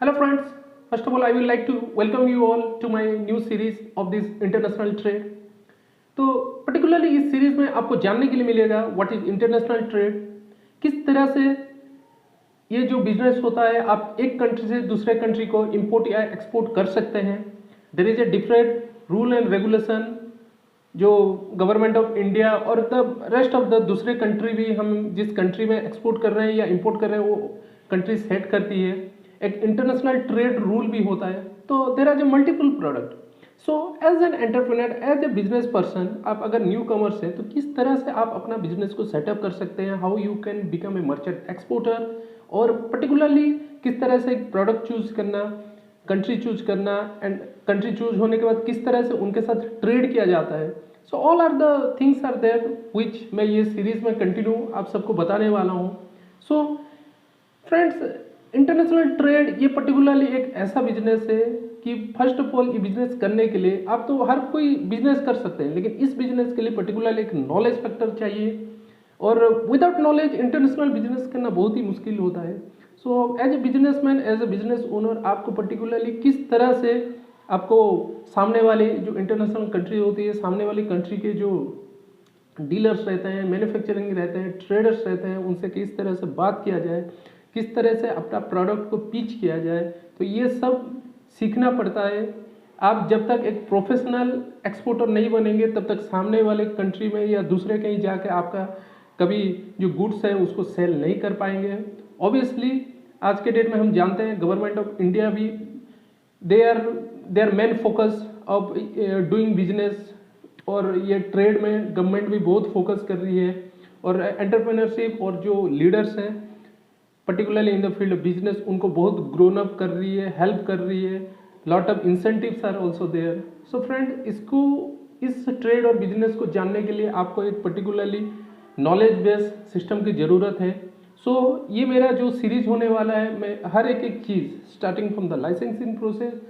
Hello friends, first of all I would like to welcome you all to my new series of this international trade। तो particularly इस series में आपको जानने के लिए मिलेगा व्हाट इज इंटरनेशनल ट्रेड, किस तरह से ये जो बिजनेस होता है आप एक कंट्री से दूसरे कंट्री को इंपोर्ट या एक्सपोर्ट कर सकते हैं। There is a different rule and regulation जो गवर्नमेंट ऑफ इंडिया और द रेस्ट ऑफ द दूसरे कंट्री भी हम जिस कंट्री में एक्सपोर्ट कर रहे हैं या इंपोर्ट कर रहे हैं वो कंट्री सेट करती है। एक इंटरनेशनल ट्रेड रूल भी होता है। तो there are a multiple product. So as an entrepreneur, as a business person, आप अगर न्यू कमर्स हैं तो किस तरह से आप अपना बिजनेस को सेटअप कर सकते हैं, how you can become a merchant exporter, और पर्टिकुलरली किस तरह से एक प्रोडक्ट चूज करना, कंट्री चूज करना, एंड कंट्री चूज होने के बाद किस तरह से उनके साथ ट्रेड किया जाता है। So all are the things are there which मैं ये सीरीज में कंटिन्यू आप सबको बताने वाला हूँ। सो फ्रेंड्स, इंटरनेशनल ट्रेड ये पर्टिकुलरली एक ऐसा बिजनेस है कि फर्स्ट ऑफ ऑल ये बिजनेस करने के लिए आप तो हर कोई बिजनेस कर सकते हैं, लेकिन इस बिजनेस के लिए पर्टिकुलरली एक नॉलेज फैक्टर चाहिए, और विदाउट नॉलेज इंटरनेशनल बिजनेस करना बहुत ही मुश्किल होता है। So as a businessman, as a business owner, आपको पर्टिकुलरली किस तरह से आपको सामने वाले जो इंटरनेशनल कंट्री होती है, सामने वाली कंट्री के जो डीलर्स रहते हैं, मैन्युफैक्चरिंग रहते हैं, ट्रेडर्स रहते हैं, उनसे किस तरह से बात किया जाए, किस तरह से अपना प्रोडक्ट को पिच किया जाए, तो ये सब सीखना पड़ता है। आप जब तक एक प्रोफेशनल एक्सपोर्टर नहीं बनेंगे तब तक सामने वाले कंट्री में या दूसरे कहीं जाके आपका कभी जो गुड्स है उसको सेल नहीं कर पाएंगे। ऑब्वियसली आज के डेट में हम जानते हैं गवर्नमेंट ऑफ इंडिया भी they are main focus of doing business, और ये ट्रेड में गवर्नमेंट भी बहुत फोकस कर रही है, और एंटरप्रेन्योरशिप और जो लीडर्स हैं particularly in the field of business उनको बहुत ग्रोन अप कर रही है, हेल्प कर रही है। Lot of incentives are also there. So friend, इस ट्रेड और बिजनेस को जानने के लिए आपको एक पर्टिकुलरली नॉलेज बेस्ड सिस्टम की ज़रूरत है। सो ये मेरा जो सीरीज होने वाला है, मैं हर एक चीज़ starting from the licensing process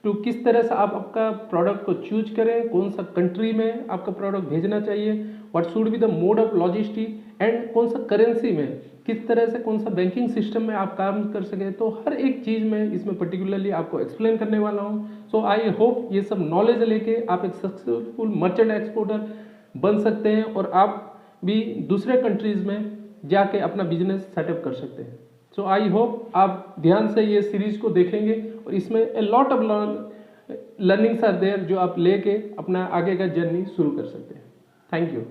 to किस तरह से आप आपका प्रोडक्ट को चूज करें, कौन सा कंट्री में आपका प्रोडक्ट भेजना चाहिए, what should be the mode of logistic, and कौन सा करेंसी में, किस तरह से कौन सा बैंकिंग सिस्टम में आप काम कर सकें, तो हर एक चीज़ में इसमें पर्टिकुलरली आपको एक्सप्लेन करने वाला हूँ। सो आई होप ये सब नॉलेज लेके आप एक सक्सेसफुल मर्चेंट एक्सपोर्टर बन सकते हैं, और आप भी दूसरे कंट्रीज़ में जाके अपना बिजनेस सेटअप कर सकते हैं। सो आई होप आप ध्यान से ये सीरीज को देखेंगे, और इसमें a lot of learnings are there जो आप लेके अपना आगे का जर्नी शुरू कर सकते हैं। Thank you.